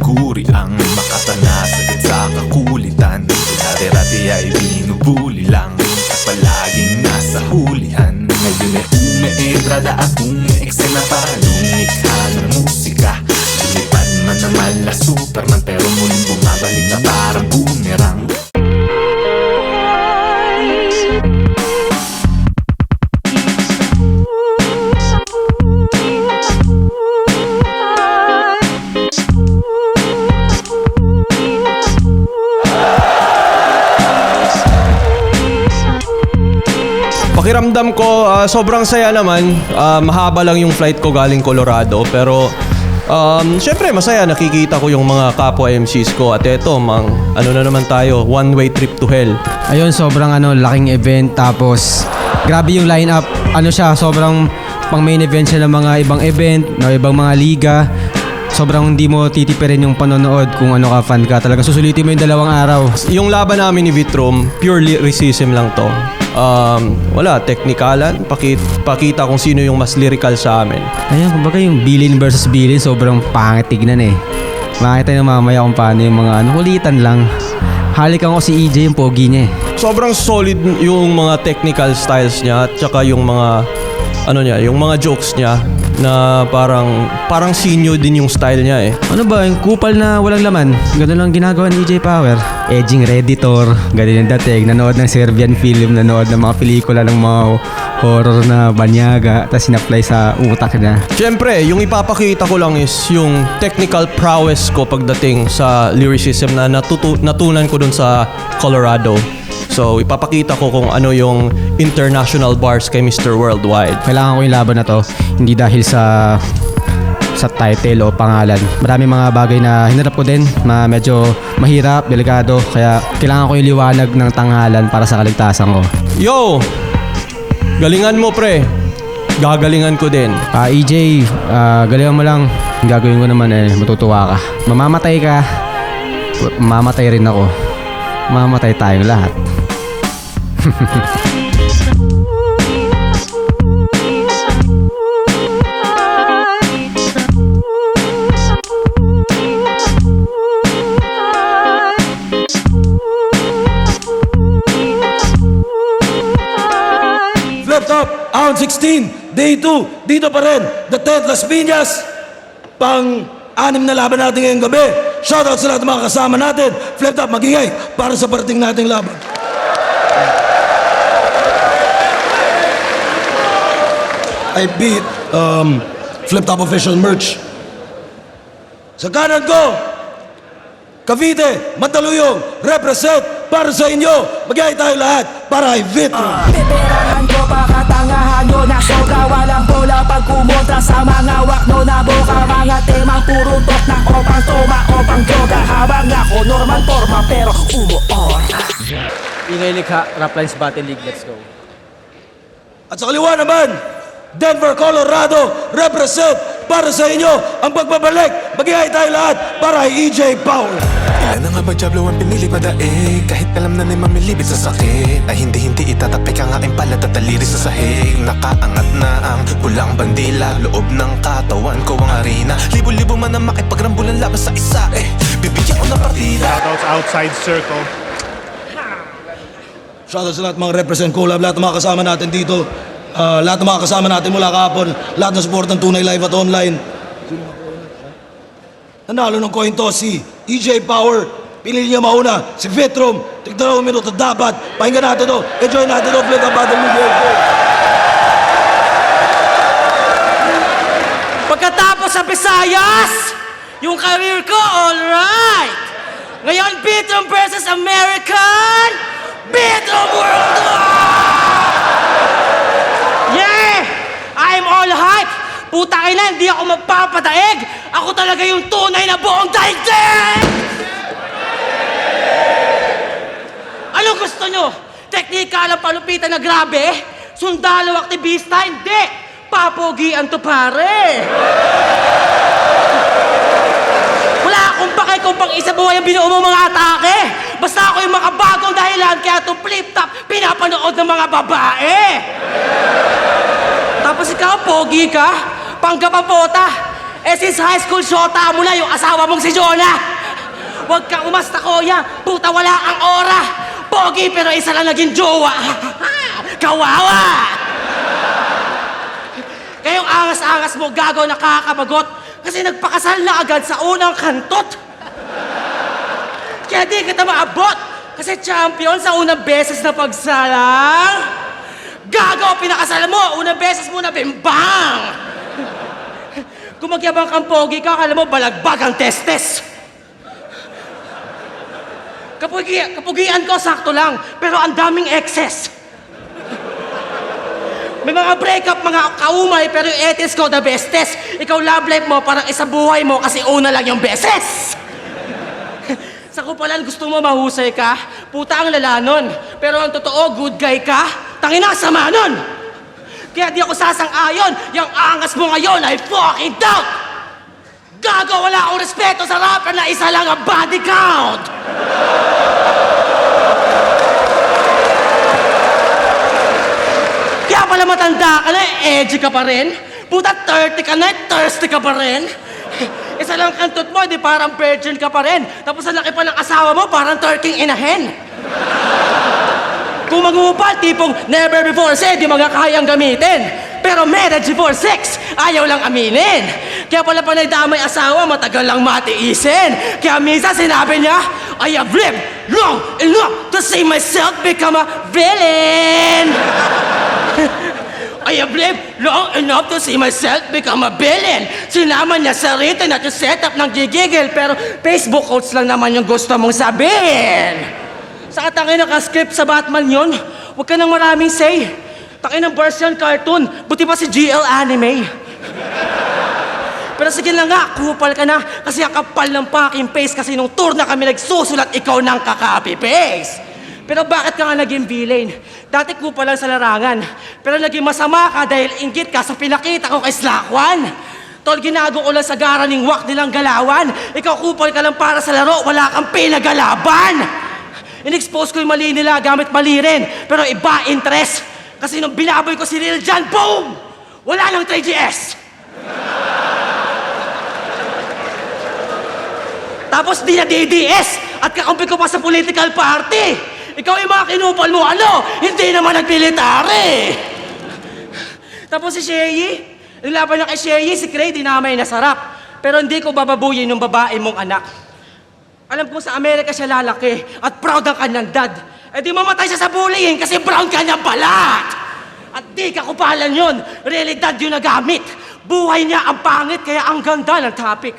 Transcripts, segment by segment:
guri ang makatanasagad sa kakulitan. Dati-dati ay binubuli lang at palaging nasa hulihan. Ngayon ay umeetrada at umeeksena para lumikha ng musika. Lumipad man naman la Superman pero muling bumabalik na parang boomerang. Pakiramdam ko, sobrang saya naman. Mahaba lang yung flight ko galing Colorado. Pero, syempre masaya. Nakikita ko yung mga kapwa MCs ko. At eto, ano na naman tayo, one-way trip to hell. Ayun, sobrang laking event. Tapos, grabe yung lineup. Sobrang pang main event siya ng mga ibang event, ng ibang mga liga. Sobrang hindi mo titipirin yung panonood kung ano ka, fan ka. Talagang susulitin mo yung 2 araw. Yung laban namin ni Vitrom, pure lyricism lang to. Wala, teknikalan. Pakita kung sino yung mas lyrical sa amin. Ayun, kumbaga yung Bilin versus Bilin, sobrang pangit tignan eh. Makita nyo mamaya kung paano yung mga kulitan lang. Halikan ko si EJ, yung pogi niya eh. Sobrang solid yung mga technical styles niya at saka yung mga yung mga jokes niya na parang sinyo din yung style niya eh. Ano ba, yung kupal na walang laman? Ganun lang ginagawa ni EJ Power. Edging Redditor, ganun yung dating. Nanood ng Serbian film, nanood ng mga pelikula ng mga horror na banyaga, tapos in-apply sa utak niya. Siyempre, yung ipapakita ko lang is yung technical prowess ko pagdating sa lyricism na natutunan ko dun sa Colorado. So, ipapakita ko kung ano yung international bars kay Mr. Worldwide. Kailangan ko yung laban na to, hindi dahil sa title o pangalan. Marami mga bagay na hinarap ko din, medyo mahirap, delikado. Kaya kailangan ko yung liwanag ng tanghalan para sa kaligtasan ko. Yo! Galingan mo, pre. Gagalingan ko din. EJ, galingan mo lang. Ang gagawin ko naman matutuwa ka. Mamamatay ka, mamamatay rin ako. Mamamatay tayong lahat. Flip Top, Round 16, Day 2, dito pa rin, The 10th Las Piñas, pang-anim na laban natin ngayong gabi. Shoutout sa lahat ng mga kasama natin. Flip Top, magingay para sa parating nating laban. I beat Flip Top official merch. Sa kanan ko, Cavite, Mandaluyong, represent para sa inyo. Magayay tayo lahat para kay Vitro. Peperangan ko pakatangahan nyo na sobra walang bola pag kumontra sa mga wakno na boka. Mga temang puro tok na opang toma, opang droga. Habang ako normal forma pero umuora. Ingay Likha, Raplines Battle League, let's go. At sa kaliwa naman, Denver, Colorado, represent para sa inyo ang pagbabalik. Magigay tayo lahat para kay EJ Power. Ilan na nga ba Diablo ang pinili padaig? Kahit alam na ni mamilibit sa sakit ay hindi itatapik ang aking palat at daliri sa sahig. Nakaangat na ang pulang bandila, loob ng katawan ko ang arena. Libo-libo man ang makipagrambulan laban sa isa bibigyan ko ng partida. Shoutouts outside circle. Shoutout sa lahat mga represent collab, lahat ng mga kasama natin dito. Lahat ng mga kasama natin mula kahapon, lahat ng support ng Tunay Live at online. Nanalo ng coin toss si EJ Power. Pinili niya mauna si Vitrom. Tig-2 minuto dapat. Pakinggan natin to. Enjoy natin to. Flip Top Battle League. Pagkatapos sa Visayas, yung career ko, alright. Ngayon, Vitrom versus American, Vitrom Worldwide! Yeah! I'm all hype! Puta ina, hindi ako magpapadaig! Ako talaga yung tunay na buong daigdig! Anong gusto nyo? Teknika lang palupitan na grabe? Sundalo aktivista? Hindi! Papogian to pare! Wala akong pake kung pang isa buhay ang binuo mo mga atake! Basta ako yung makabagong dahilan kaya itong Flip Top pinapanood ng mga babae! Tapos ikaw, pogi ka? Panggapapota? Eh since high school, syota mo na yung asawa mong si Jonah. Huwag kang umasta, kuya. Puta, wala ang aura. Pogi, pero isa lang naging jowa. Kawawa! Kayong angas-angas mo, gago, nakakabagot. Kasi nagpakasal na agad sa unang kantot. Kaya di kita maabot. Kasi champion sa unang beses na pagsalang. Gago, pinakasal mo. Unang beses mo na bimbang. Kung magyabang kang pogi ka, akala mo balagbag ang testes. Kapugian ko, sakto lang. Pero ang daming excess. May mga breakup, mga kaumay, pero yung etis ko, the bestest. Ikaw love life mo, parang isa buhay mo kasi una lang yung beses. Sa kupalan, gusto mo mahusay ka? Puta ang lalanon. Pero ang totoo, good guy ka? Tangina, sama nun! Kaya di ako sasang-ayon. Yung angas mo ngayon ay fucking doubt! Gago, wala akong respeto sa rapper na isa lang ang body count! Kaya pala matanda ka na, edgy ka pa rin. Puta, 30 ka na, thirsty ka pa rin. Isa lang kantot mo, di parang virgin ka pa rin. Tapos ang laki pa ng asawa mo, parang turking inahen. Kung mag-uupal, tipong never before said, di magkakayang gamitin. Pero marriage before sex, ayaw lang aminin. Kaya pala panay damay asawa, matagal lang matiisin. Kaya minsan sinabi niya, I have lived long enough to see myself become a villain. I have lived long enough to see myself become a villain. Sinama niya sa written at yung setup ng gigigil, pero Facebook quotes lang naman yung gusto mong sabihin. Sa atangin naka-script sa Batman yon, huwag ka nang maraming say. Tangin ng version cartoon, buti pa si GL Anime. Pero sige lang nga, kupal ka na kasi ang kapal ng packing paste kasi nung tour na kami nagsusulat ikaw ng kaka-copy-paste. Pero bakit ka nga naging villain? Dati kupal lang sa larangan, pero naging masama ka dahil inggit ka sa pinakita ko kay Slakwan. Tol, ginago ko lang sa garaning wak nilang galawan. Ikaw kupal ka lang para sa laro, wala kang pinagalaban. In-expose ko yung mali nila gamit mali rin, pero iba interest. Kasi nung binaboy ko si Lil Jon, boom! Wala nang 3GS! Tapos di na DDS at kakampi ko pa sa political party. Ikaw yung mga kinupal mo, ano? Hindi naman nagmilitary. Tapos si Sherry, nilaban niya kay Sherry, si Cray, dinamay na sarap. Pero hindi ko bababuyin yung babae mong anak. Alam ko sa Amerika siya lalaki at proud ang kanyang dad. Eh di mamatay siya sa bullying kasi brown kanyang balat. At di kakupalan yun. Realidad yung nagamit. Buhay niya ang pangit kaya ang ganda ng topic.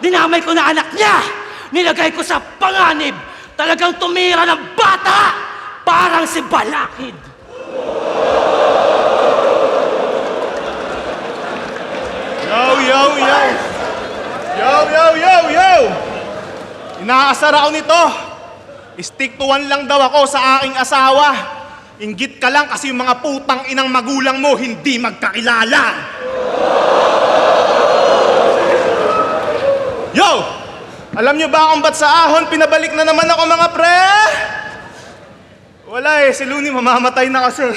Dinamay ko na anak niya. Nilagay ko sa panganib. Talagang tumira ng bata. Parang si Balakid. Yo! Inaasar ako nito. Stick to one lang daw ako sa aking asawa. Inggit ka lang kasi yung mga putang inang magulang mo hindi magkakilala. Yo! Alam nyo ba kung ba't sa ahon pinabalik na naman ako mga pre? Wala si Looney mamamatay na kasi.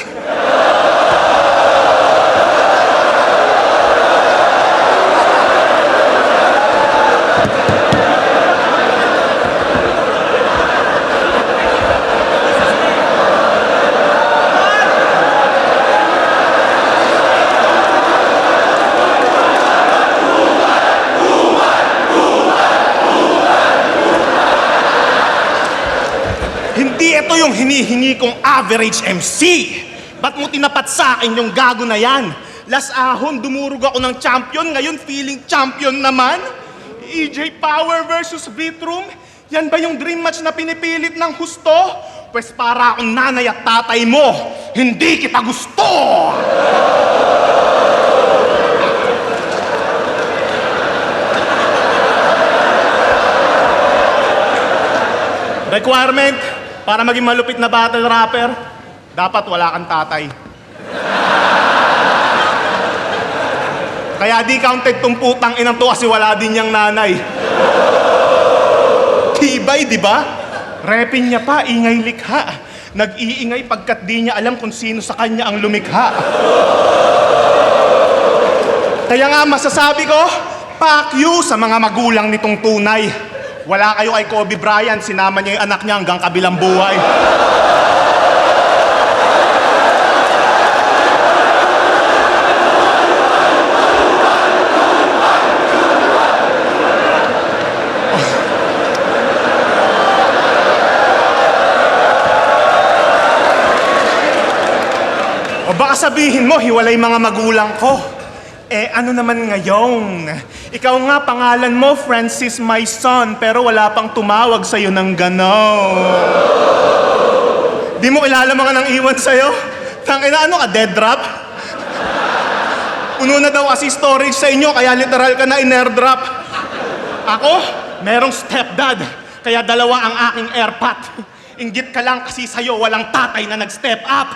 Hindi ito yung hinihingi kong average MC. Ba't mo tinapat sa akin yung gago na yan? Last ahon, dumurog ako ng champion. Ngayon, feeling champion naman. EJ Power versus Beatroom. Yan ba yung dream match na pinipilit ng husto? Pwes para akong nanay at tatay mo. Hindi kita gusto! Requirement, para maging malupit na battle rapper, dapat wala kang tatay. Kaya di counted tong putang inang to kasi wala din niyang nanay. Tibay, di ba? Repin niya pa, ingay likha. Nag-iingay pagkat di niya alam kung sino sa kanya ang lumikha. Kaya nga masasabi ko, fuck you sa mga magulang nitong tunay. Wala kayo kay Kobe Bryant, sinama niya yung anak niya hanggang kabilang buhay. O baka sabihin mo, hiwalay mga magulang ko. Eh, ano naman ngayon? Ikaw nga, pangalan mo, Francis my son, pero wala pang tumawag sa'yo ng gano'n. Di mo kilala mga nang iwan sa'yo? Tangina, ano ka, dead drop? Puno na daw kasi storage sa inyo, kaya literal ka na in-airdrop. Ako, merong stepdad, kaya dalawa ang aking airpot. Inggit ka lang kasi sa'yo, walang tatay na nag-step up.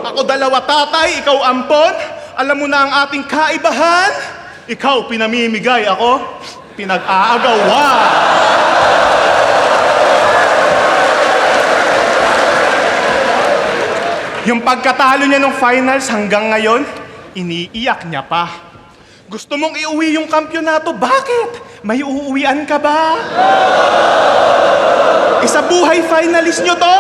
Ako dalawa tatay, ikaw ampon. Alam mo na ang ating kaibahan? Ikaw pinamimigay, ako pinag-aagawa. Yung pagkatalo niya ng finals hanggang ngayon, iniiyak niya pa. Gusto mong iuwi yung kampyonato, bakit? May uuwian ka ba? Isa buhay finalist nyo to?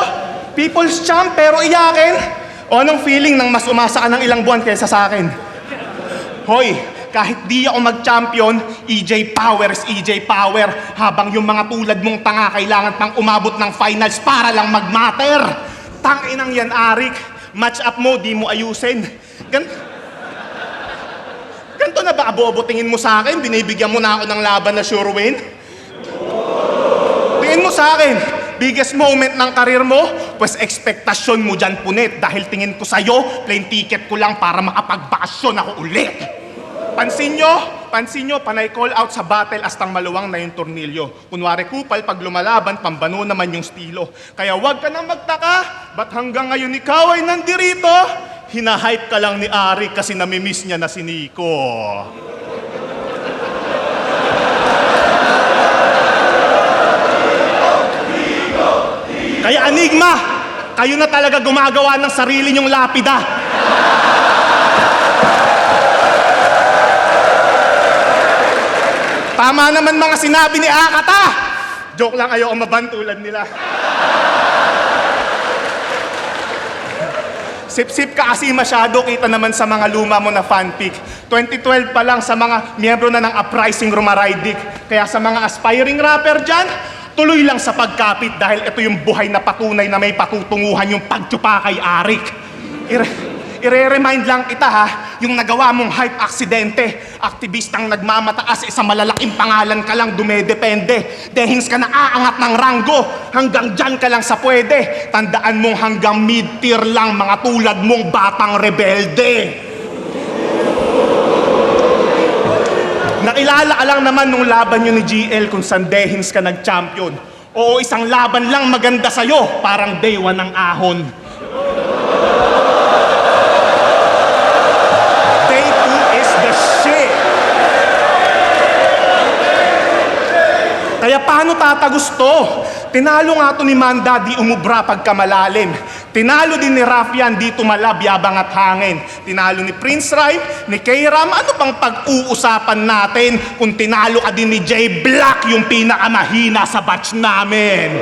People's champ pero iyakin? O anong feeling nang mas umasa ka ng ilang buwan kaysa sa akin? Hoy, kahit di ako mag-champion, EJ Power is EJ Power. Habang yung mga tulad mong tanga kailangan pang umabot ng finals para lang mag-matter. Tanginang yan, Arik. Match up mo, di mo ayusin. Ganto na ba abobo tingin mo sa akin? Binibigyan mo na ako ng laban na sure win? Tingin mo sa akin, biggest moment ng karir mo, pues ekspektasyon mo dyan punit dahil tingin ko sa'yo, plain ticket ko lang para makapagbakasyon ako ulit. Pansin nyo, panay call out sa battle astang maluwang na yung tornilyo. Kunwari kupal, pag lumalaban, pambano naman yung stilo. Kaya wag ka nang magtaka, ba't hanggang ngayon ikaw ay nandirito? Hinahype ka lang ni Ari kasi namimiss niya na si Nico. Kaya Enigma, kayo na talaga gumagawa ng sarili nyong lapida. Tama naman mga sinabi ni Akata. Joke lang, ayoko mabantulad nila. Sip-sip ka kasi masyado, kita naman sa mga luma mo na fanfic. 2012 pa lang sa mga miyembro na ng Uprising Rumaraydik. Kaya sa mga aspiring rapper dyan, tuloy lang sa pagkapit dahil ito yung buhay na patunay na may patutunguhan yung pagtsupa kay Arik. Ire-remind lang kita ha, yung nagawa mong hype aksidente, aktivistang nagmamataas, sa malalaking pangalan ka lang dumedepende. Dehins ka na aangat ng ranggo, hanggang dyan ka lang sa pwede. Tandaan mong hanggang mid-tier lang mga tulad mong batang rebelde. Nakilala ka lang naman nung laban nyo ni GL kung saan dehins ka nag-champion. Oo, isang laban lang maganda sa'yo, parang day one ng ahon. Day 2 is the shit. Kaya paano tatagusto? Tinalo nga to ni Manda, di umubra pagkamalalim. Tinalo din ni Rafian, di tumalab, yabang at hangin. Tinalo ni Prince Rhyme, ni K-Ram, ano bang pag-uusapan natin kung tinalo ka din ni J Black, yung pinakamahina sa batch namin?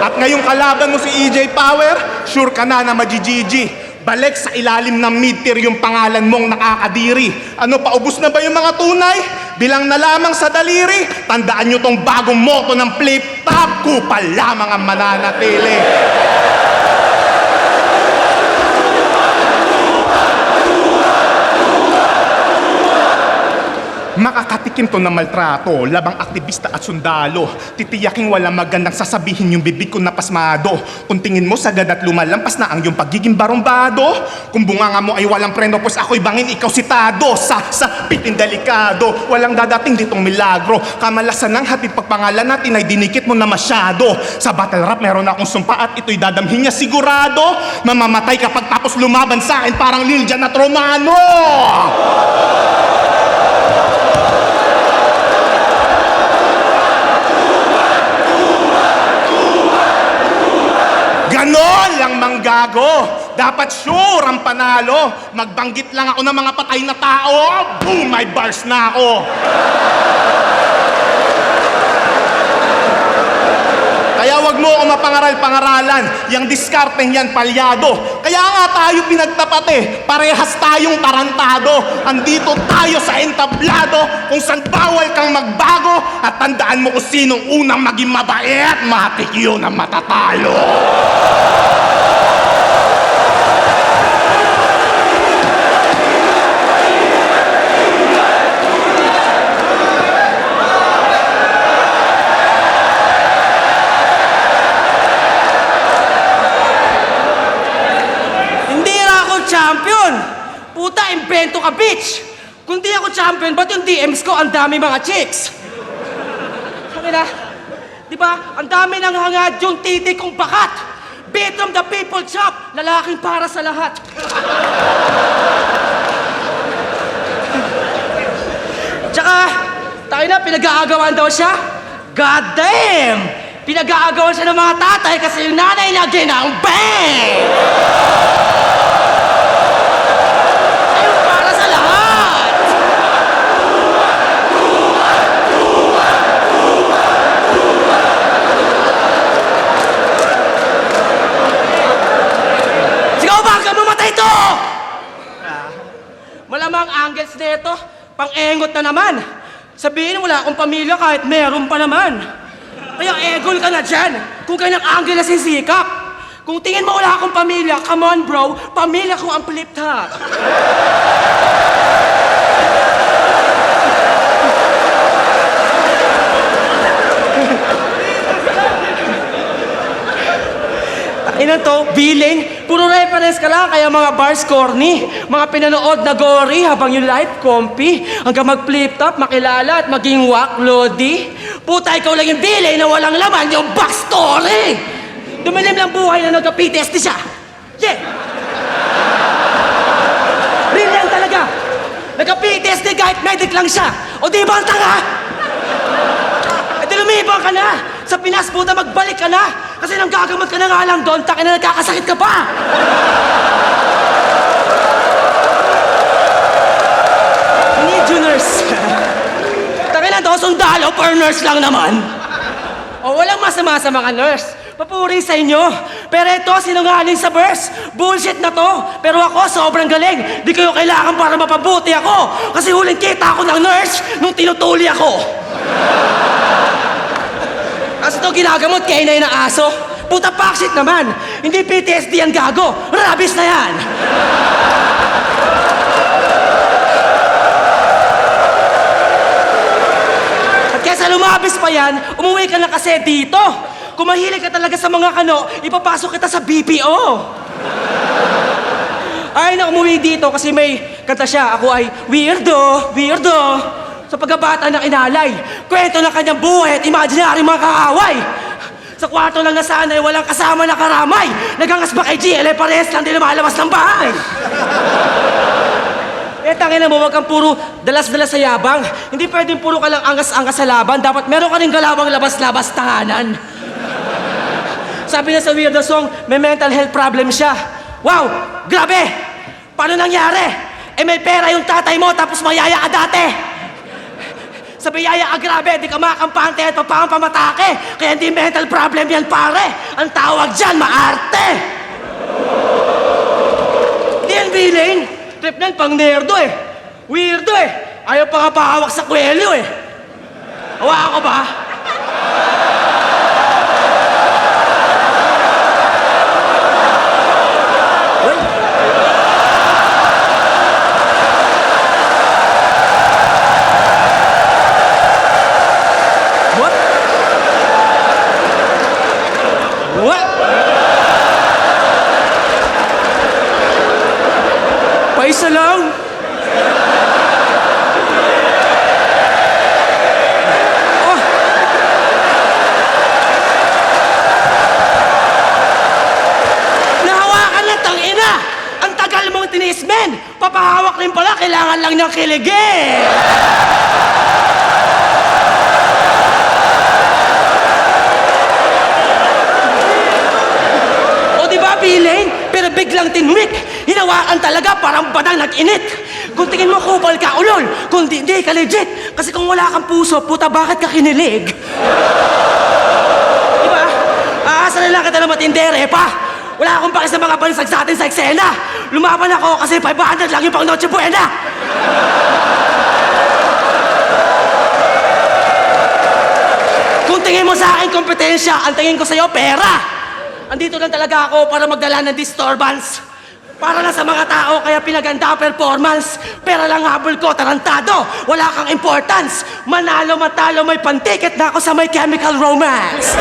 At ngayong kalaban mo si EJ Power, sure ka na magigigi. Balik sa ilalim ng mid-tier yung pangalan mong nakakadiri. Ano, paubos na ba yung mga tunay? Bilang na lamang sa daliri, tandaan nyo tong bagong moto ng flip-top, kupal lamang ang mananatili. Makakatikim to ng maltrato, labang aktivista at sundalo. Titiyaking walang magandang sasabihin yung bibig ko na pasmado. Kung tingin mo sagad at lumalampas na ang iyong pagiging barumbado. Kung bunganga mo ay walang preno, pues ako'y bangin, ikaw sitado. Sa pitin delikado, walang dadating ditong milagro. Kamalasan ng hatid pagpangalan natin ay dinikit mo na masyado. Sa battle rap meron akong sumpa at ito'y dadamhin niya sigurado. Mamamatay kapag tapos lumaban sa akin parang Liljan at Romano. Ganon! Walang manggago. Dapat sure ang panalo. Magbanggit lang ako ng mga patay na tao. Boom! May bars na ako. Kaya wag mo ako mapangaral-pangaralan. Yang diskarteng yan, palyado. Kaya nga tayo pinagtapat eh. Parehas tayong tarantado. Andito tayo sa entablado kung saan bawal kang magbago. At tandaan mo kung sinong unang maging mabait. Matik yun ang matatalo. Champion! Puta, invento ka, bitch! Kung di ako champion, ba't yung DMs ko ang dami mga chicks? Sabi na, di ba, ang dami nang hangad yung titi kong bakat. Beat from the people chop, lalaking para sa lahat. Tsaka, tayo na, pinag-aagawan daw siya. God damn! Pinag-aagawan siya ng mga tatay kasi yung nanay niya ginangbang! Malamang angles nito, pang-engot na naman. Sabihin wala akong pamilya kahit meron pa naman. Kaya egol ka na dyan, kung ganyang angle na sisikap. Kung tingin mo wala akong pamilya, come on bro, pamilya ko ang flip top. Ina to, billing, puro reference ka lang, kaya mga bars corny, mga pinanood na gory habang yung life comfy, hanggang mag-flip top, makilala at maging wak, lodi. Puta, ikaw lang yung billing na walang laman yung backstory. Dumilim lang buhay na nagka-PTSD siya. Yeah! Brilliant talaga. Nagka-PTSD kahit medic lang siya. O di ba ang tanga? E di lumibang ka na. Sa Pinas, puta, magbalik ka na. Kasi nang gagamot ka na nga lang doon, takin na nagkakasakit ka pa! Need you, nurse. Takin na to, sundalo per nurse lang naman. O walang masama sa mga nurse. Papuri sa inyo. Pero ito, sinungaling sa verse. Bullshit na to. Pero ako, sobrang galing. Di kayo kailangan para mapabuti ako. Kasi huling kita ako ng nurse nung tinutuli ako. Kasi ito ginagamot kay inay ng aso. Puta paksit naman. Hindi PTSD ang gago. Rabies na yan. At kesa lumabis pa yan, umuwi ka na kasi dito. Kung mahilig ka talaga sa mga kano, ipapasok kita sa BPO. Ay na umuwi dito kasi may kanta siya. Ako ay weirdo, weirdo. Sa pagkabata ng inalay, kwento ng kanyang buhay at imaginary mga kaaway. Sa kwarto lang na sana ay walang kasama na karamay. Nagangas ba kay GL, parehas lang din lumalabas ng bahay. Tangina mo, wag kang puro dalas-dalas sa yabang. Hindi pwedeng puro ka lang angas-angas sa laban. Dapat meron ka rin galawang labas-labas tanganan. Sabi niya sa Weirdo Song, may mental health problem siya. Wow, grabe! Paano nangyari? Eh may pera yung tatay mo tapos mayaya ka dati. Sabi yaya ka grabe, di ka makampante at papamatake. Kaya hindi mental problem yan pare. Ang tawag dyan, maarte. Hindi yan bilin. Trip na pang nerdo eh. Weirdo eh. Ayaw pa nga pahawak sa kwelyo eh. Hawa ko ba? Paisa lang. Oh. Nahawakan na tangina. Ang tagal mong tinis, men. Papahawak rin pala, kailangan lang niyang kiligin. O diba, biglang tinwik. Hinawakan talaga parang badang nag-init. Kung tingin mo kupal ka, ulol. Kung di ka legit. Kasi kung wala kang puso, puta, bakit ka kinilig? Diba? Aasa na lang kita na matindere pa. Wala akong pakis na mga bansag sa atin sa eksena. Lumaban ako kasi 500 lang yung pang Noche Buena. Kung tingin mo sa akin kompetensya, ang tingin ko sa'yo, pera. Andito lang talaga ako para magdala ng disturbance. Para lang sa mga tao, kaya pinaganda ang performance. Pera lang habol ko, tarantado. Wala kang importance. Manalo, matalo, may pantiket na ako sa My Chemical Romance.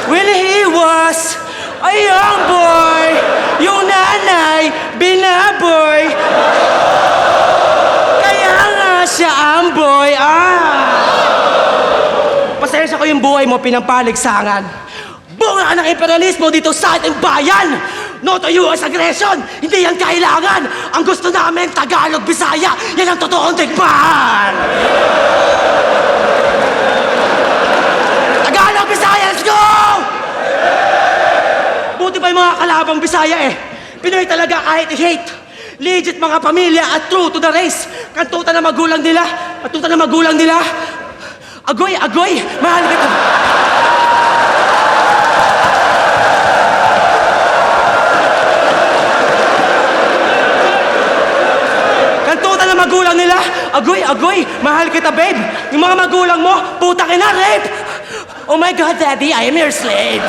When he was a young boy, yung nanay, binaboy. Kaya nga siya ang boy, Pasensya ko yung buhay mo, pinampaligsangan. Bunga ka ng imperialismo dito sa ating bayan! No to US aggression! Hindi yan kailangan! Ang gusto namin, Tagalog, Bisaya! Yan ang totoong digmaan! Tagalog, Bisaya, let's go! Buti pa yung mga kalabang Bisaya Pinoy talaga kahit i-hate. Legit mga pamilya at true to the race. Kantutan na magulang nila. Agoy, agoy! Mahal kita! Kantutan na magulang nila. Agoy, agoy! Mahal kita, babe! Yung mga magulang mo, putang ina, rape! Oh my God, Daddy, I am your slave!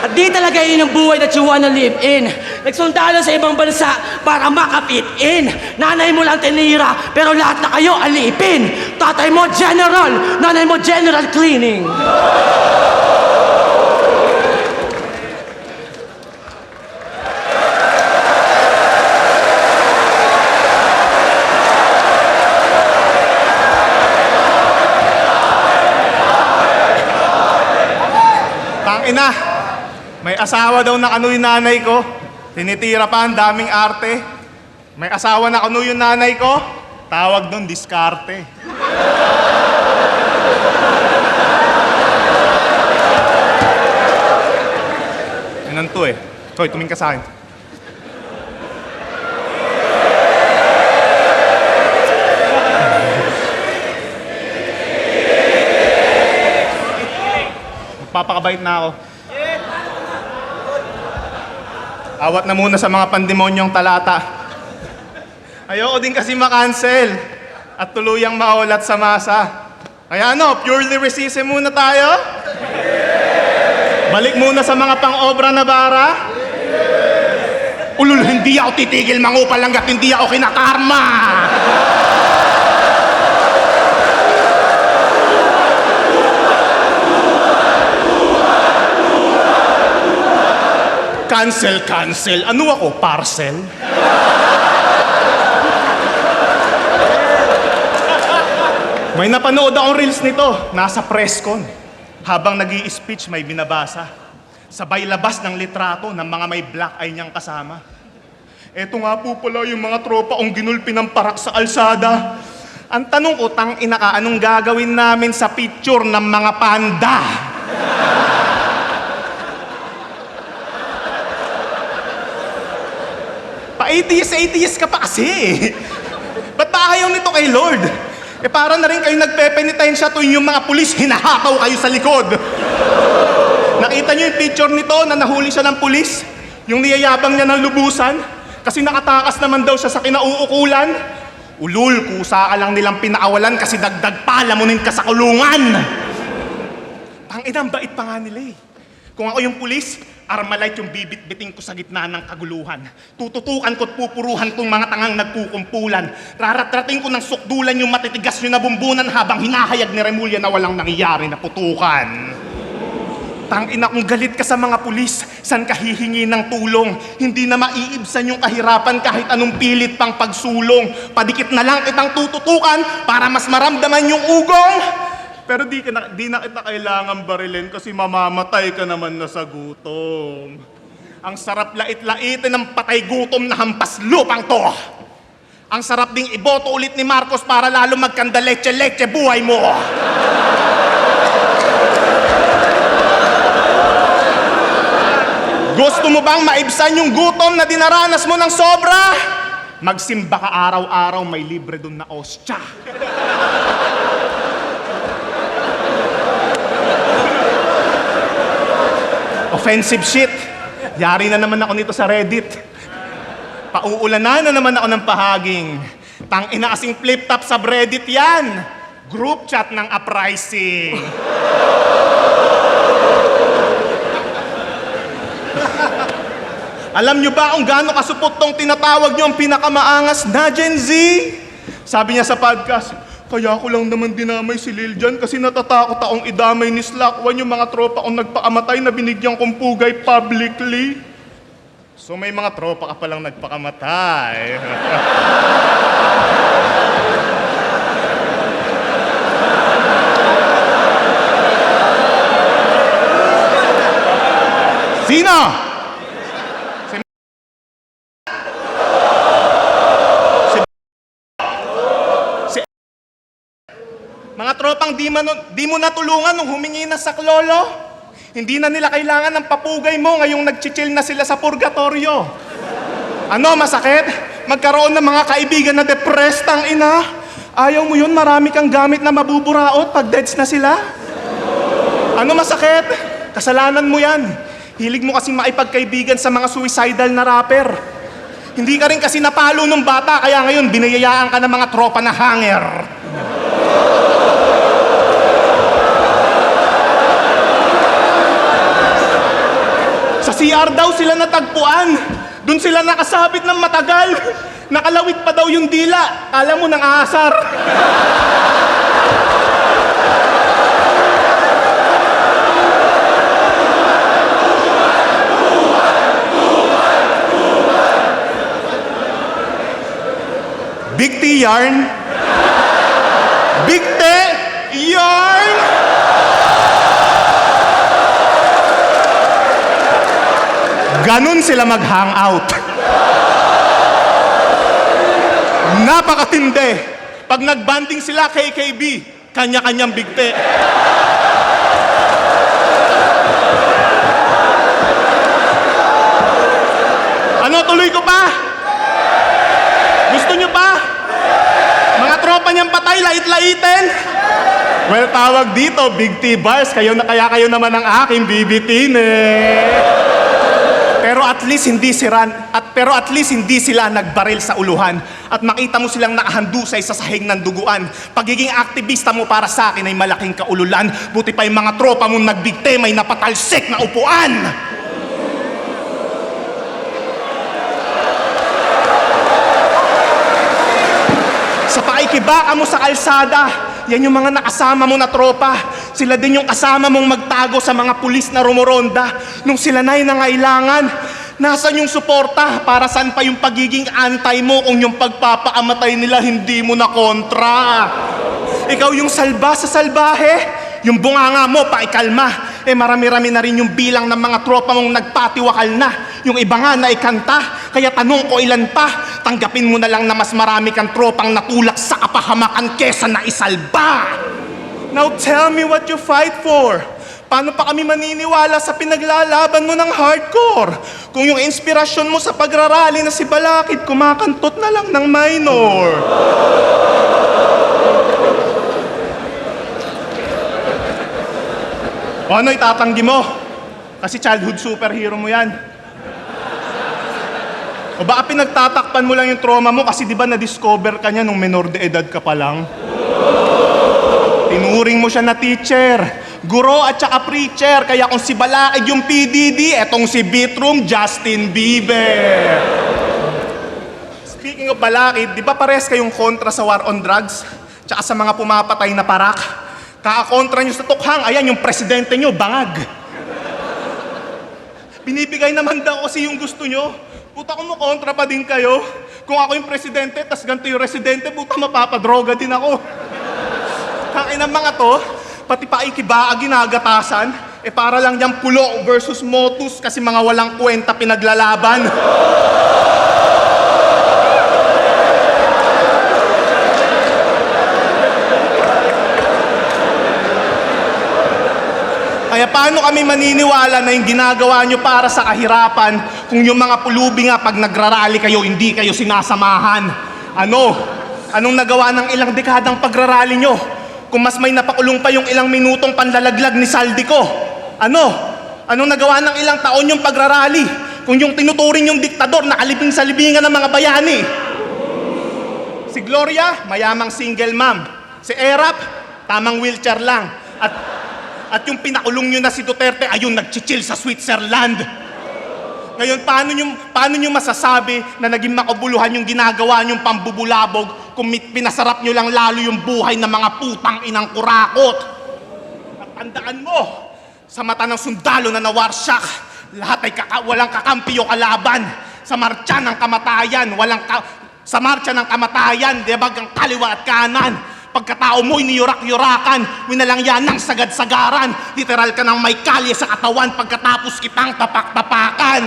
At di talaga yun ang buhay that you wanna live in. Nagsundalo sa ibang bansa para makapit in. Nanay mo lang tinira, pero lahat na kayo alipin. Tatay mo general, nanay mo general cleaning. Tangina, may asawa daw na kanu yung nanay ko. Tinitira pa, ang daming arte. May asawa na kanu yung nanay ko. Tawag doon, diskarte. Yan to Hoy, tumingin ka sa akin. Magpapakabait na ako. Awat na muna sa mga pandemonyong talata. Ayoko din kasi makancel at tuluyang maulat sa masa. Kaya purely racism muna tayo? Balik muna sa mga pang-obra na bara? Ulul, hindi ako titigil mangupal hanggat hindi ako kinakarma! Cancel. Ano ako, parcel? May napanood akong reels nito. Nasa presscon. Habang nag-i-speech, may binabasa. Sabay labas ng litrato ng mga may black eye niyang kasama. Eto nga po pala yung mga tropa kong ginulpi ng parak sa alsada. Ang tanong ko, tangina ka, anong gagawin namin sa picture ng mga panda? Pa-atheist ka pa kasi. Ba't ba ayaw nito kay Lord? Para na rin kayo nagpepenitensya tuwing yung mga pulis, hinahataw kayo sa likod. Nakita niyo yung picture nito na nahuli siya ng pulis? Yung niyayabang niya ng lubusan? Kasi nakatakas naman daw siya sa kinauukulan? Ulul, kusa ka lang nilang pinaawalan kasi dagdag palamunin ka sa kulungan. Tanginang bait pa nga nila Kung ako yung pulis, Armalite yung bibit-biting ko sa gitna ng kaguluhan. Tututukan ko't pupuruhan tong mga tangang nagkukumpulan. Raratrating ko ng sukdulan yung matitigas nyo na bumbunan habang hinahayag ni Remulla na walang nangyayari na putukan. Tangina, kung galit ka sa mga pulis, san ka hihingi ng tulong? Hindi na maiibsan yung kahirapan kahit anong pilit pang pagsulong. Padikit na lang kitang tututukan para mas maramdaman yung ugong. Pero di na kita kailangan barilin kasi mamamatay ka naman na sa gutom. Ang sarap lait-laitin ng patay gutom na hampas lupang to. Ang sarap ding iboto ulit ni Marcos para lalo magkanda leche-leche buhay mo. Gusto mo bang maibsan yung gutom na dinaranas mo ng sobra? Magsimba ka araw-araw, may libre dun na ostya. Offensive shit. Yari na naman ako nito sa Reddit. Pauulanan na naman ako ng pahaging. Tangina kasing flip-top sa Reddit yan. Group chat ng uprising. Alam nyo ba kung gaano kasupot tong tinatawag nyo ang pinakamaangas na Gen Z? Sabi niya sa podcast, kaya ko lang naman dinamay si Lil Jon kasi natatakot akong idamay ni Slackwan yung mga tropa kong nagpakamatay na binigyan kong pugay publicly. So may mga tropa ka palang nagpakamatay. Sino? Mga tropang di mo natulungan nung humingi na sa klolo. Hindi na nila kailangan ng papugay mo ngayong nagchichill na sila sa purgatorio. Ano, masakit? Magkaroon ng mga kaibigan na depressed ang ina? Ayaw mo yun, marami kang gamit na mabuburaot pag deads na sila? Ano masakit? Kasalanan mo yan. Hilig mo kasing maipagkaibigan sa mga suicidal na rapper. Hindi ka rin kasi napalo nung bata, kaya ngayon binayayaan ka ng mga tropa na hanger. Sa CR daw sila natagpuan. Doon sila nakasabit ng matagal. Nakalawit pa daw yung dila. Alam mo, nang aasar. Big T yarn. Big T yarn. Ganun sila mag-hangout. Napakatindi. Pag nagbanding sila KKB, kanya-kanyang bigte. Ano, tuloy ko pa? Gusto nyo pa? Mga tropa niyang patay, lait-laitin? Well, tawag dito, Big T Bars, kaya kayo naman ang aking bibitin Pero at least hindi sila nagbaril sa uluhan at makita mo silang nakahandusay sa sahig ng duguan. Pagiging aktivista mo para sa akin ay malaking kaululan. Buti pa yung mga tropa mong nagbigte may napatalsik na upuan. Sa paikibaka mo sa kalsada, yan yung mga nakasama mo na tropa. Sila din yung kasama mong magtago sa mga pulis na rumoronda. Nung sila na'y nangailangan, nasan yung suporta? Para saan pa yung pagiging antay mo kung yung pagpapaamatay nila hindi mo na kontra? Ikaw yung salba sa salbahe, yung bunganga mo paikalma. Marami-rami na rin yung bilang ng mga tropa mong nagpatiwakal na. Yung iba nga na ikanta, kaya tanong ko ilan pa. Tanggapin mo na lang na mas marami kang tropang natulak sa kapahamakan kesa na isalba. Now tell me what you fight for. Paano pa kami maniniwala sa pinaglalaban mo ng hardcore? Kung yung inspirasyon mo sa pagrarally na si Balakid, kumakantot na lang ng minor. O ano itatanggi mo? Kasi childhood superhero mo yan. O baka pinagtatakpan mo lang yung trauma mo kasi di ba na-discover ka niya nung menor de edad ka pa lang? Tinuring mo siya na teacher, guro at saka preacher. Kaya kung si Balakid yung PDD, etong si Beatroom, Justin Bieber. Speaking of Balakid, di ba pares kayong kontra sa war on drugs? Tsaka sa mga pumapatay na parak? Kakakontra nyo sa tukhang, ayan yung presidente nyo, bangag. Binibigay naman daw kasi yung gusto nyo. Puta, kung kontra pa din kayo. Kung ako yung presidente, tas ganito yung residente, puta, mapapadroga din ako. Kain ng mga to, pati pa ikibaa ginagatasan, para lang niyang pulo versus motus kasi mga walang kwenta pinaglalaban. Kaya paano kami maniniwala na yung ginagawa nyo para sa kahirapan kung yung mga pulubi nga pag nagrarally kayo, hindi kayo sinasamahan? Ano? Anong nagawa ng ilang dekadang pagrarally nyo? Kung mas may napakulong pa yung ilang minutong panlalaglag ni Saldico? Ano? Anong nagawa ng ilang taon yung pagrarally? Kung yung tinuturing yung diktador na alipin sa libingan ng mga bayani? Si Gloria, mayamang single mom. Si Erap, tamang wheelchair lang. At yung pinakulong nyo na si Duterte, ayun, nag-chill sa Switzerland. Ngayon, paano nyo masasabi na naging makabuluhan yung ginagawa nyong pambubulabog kung pinasarap nyo lang lalo yung buhay ng mga putang inang kurakot? At tandaan mo, sa mata ng sundalo na nawarsyak, lahat ay walang kakampi o kalaban. Sa marcha ng kamatayan, sa marcha ng kamatayan, debag ang kaliwa at kanan. Pagkatao mo'y niyurak-yurakan, winalangyan ng sagad-sagaran, literal ka ng may kalye sa katawan pagkatapos kitang tapak-tapakan.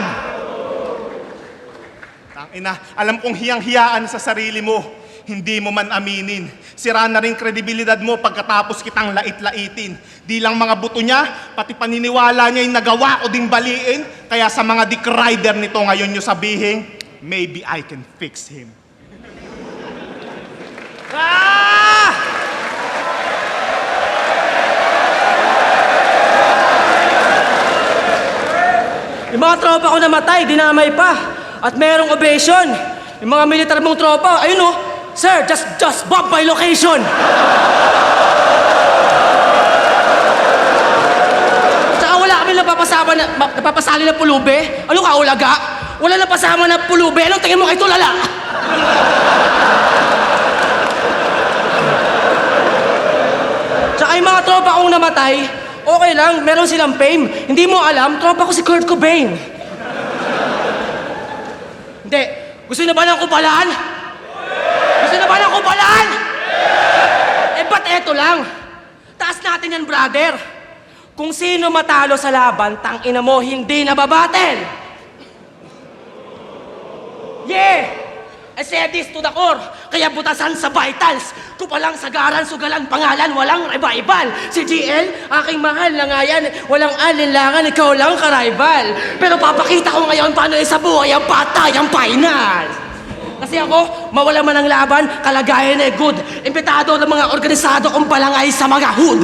Tangina, alam kong hiyang-hiyaan sa sarili mo, hindi mo man aminin. Sira na rin kredibilidad mo pagkatapos kitang lait-laitin. Di lang mga buto niya, pati paniniwala niya yung nagawa o ding baliin. Kaya sa mga dick rider nito ngayon nyo sabihin, maybe I can fix him. Yung mga tropa ko namatay, dinamay pa. At merong ovation. Yung mga militar mong tropa, ayun oh, sir, just bomb my location. Tsaka wala kami napapasali na pulube. Ano ka, ulaga? Wala napasama na pulube. Anong tingin mo kay tulala? Tsaka yung mga tropa kong namatay, okay lang, meron silang fame. Hindi mo alam, tropa ko si Kurt Cobain. Hindi. Gusto na ba ng kupalan? Gusto na ba ng kupalan? Eh, ba't eto lang? Taas natin yan, brother. Kung sino matalo sa laban, tangina mo, hindi nababatel. Yeah! I said this to the core, kaya butasan sa vitals. Kupalang sagaran, sugalan, pangalan, walang revival. Si GL, aking mahal na nga yan, walang alinlangan, ikaw lang ka-rival. Pero papakita ko ngayon paano sa buhay ang patay, ang final. Kasi ako, mawala man ang laban, kalagayan ay good. Imbitado ng mga organisado kong balangay sa mga hood.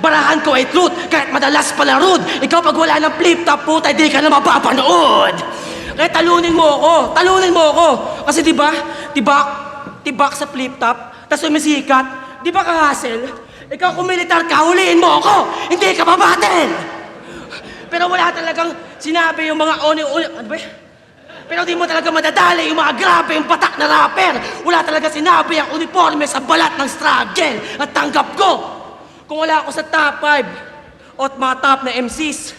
Barahan ko ay truth, kahit madalas pala rude. Ikaw pag wala ng flip-top, puta, di ka na mapapanood. Kaya talunin mo ako. Kasi tibak sa flip-top, tas sumisikat, di ba ka-hustle? Ikaw kung militar ka, huliin mo ako, hindi ka mabatil! Pero wala talagang sinabi yung mga ano ba? Pero di mo talaga madadali yung mga grabe, yung patak na rapper. Wala talaga sinabi ang uniforme sa balat ng struggle. At tanggap ko, kung wala ako sa top 5 o mga top na MCs,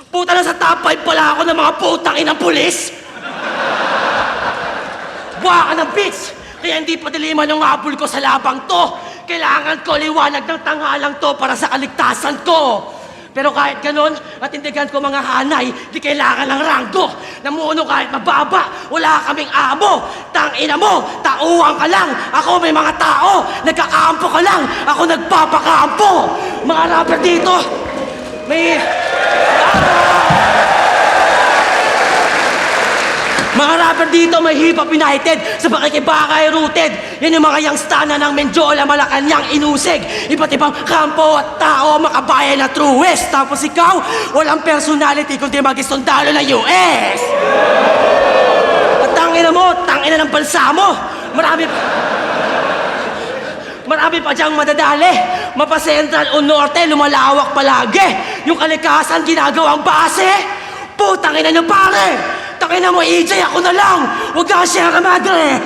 puta na sa top 5 pala ako ng mga putang inang pulis. Buha ka ng bitch. Kaya hindi pa diliman yung habol ko sa labang to. Kailangan ko liwanag ng tanghalang to para sa kaligtasan ko. Pero kahit ganun, at tindigan ko mga hanay, di kailangan ng ranggo. Namuno kahit mababa, wala kaming amo. Tangina mo, tauhan ka lang. Ako may mga tao, nagkakampo ka lang. Ako nagpapakampo. Mga rapper dito, may... Mga rapper dito may Hip Hop United sa pakikibakay rooted. Yan yung mga youngstana ng Menjola, Malacanang, Inusig. Iba't ibang kampo at tao, makabayan na truest. Tapos ikaw, walang personality kundi mag-isundalo ng US. At tangina ng bansa mo. Marami pa diyang madadali. Mapa Central o Norte, lumalawak palagi. Yung kalikasan ginagawang base. Putang ina niyo pare! Tangina mo, EJ, ako na lang! Huwag ka Sierra Madre!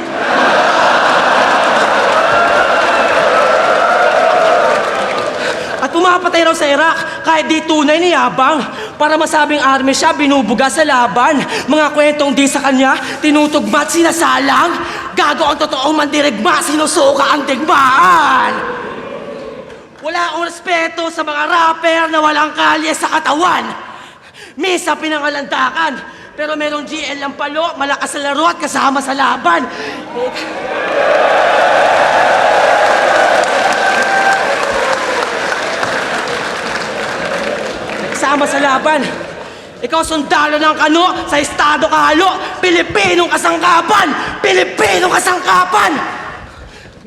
At pumapatay raw sa Iraq kahit di tunay ni Yabang. Para masabing army siya, binubuga sa laban. Mga kwentong di sa kanya, tinutugma at sinasalang. Gago ang totoong mandirigma, sinusuka ang digmaan. Wala akong respeto sa mga rapper na walang kalye sa katawan. Misa pinangalandakan. Pero merong GL ng palo, malakas sa laro at kasama sa laban. kasama sa laban. Ikaw sundalo ng kano, sa estado kahalo, Pilipinong kasangkapan! Pilipinong kasangkapan!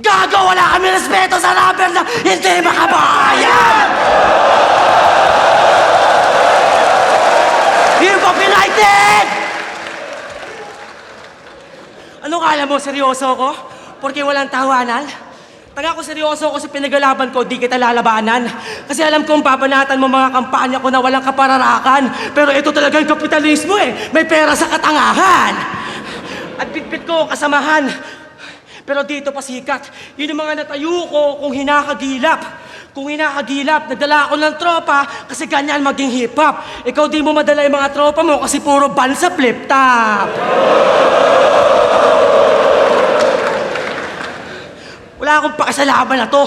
Gago, wala kami respeto sa rubber na hindi makabayan! Hip Hop United! Ano kala mo, seryoso ko? Porque walang tawanan? Taga ko seryoso ko sa pinaglalaban ko, di kita lalabanan. Kasi alam kong babanatan mo mga kampanya ko na walang kapararakan. Pero ito talaga yung kapitalismo eh. May pera sa katangahan. At bitbit ko kasamahan. Pero dito pasikat, yun yung mga natayo ko kung hinakagilap. Kung hinakagilap, nagdala ako ng tropa kasi ganyan maging hip-hop. Ikaw di mo madala yung mga tropa mo kasi puro ban sa flip-top. Wala akong pakasalaban na to.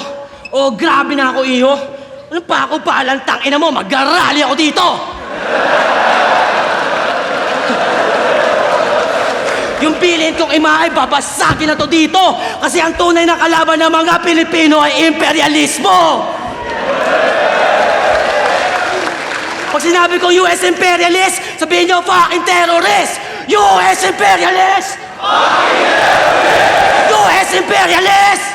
Oh, grabe na ako, iyo. Ano pa ako paalang tangina mo? Mag-rally ako dito! Yung bilin kong imaay, babasagin na to dito! Kasi ang tunay na kalaban ng mga Pilipino ay imperialismo! Pag sinabi kong US imperialist, sabihin nyo, fucking terrorist! US imperialist! US imperialist!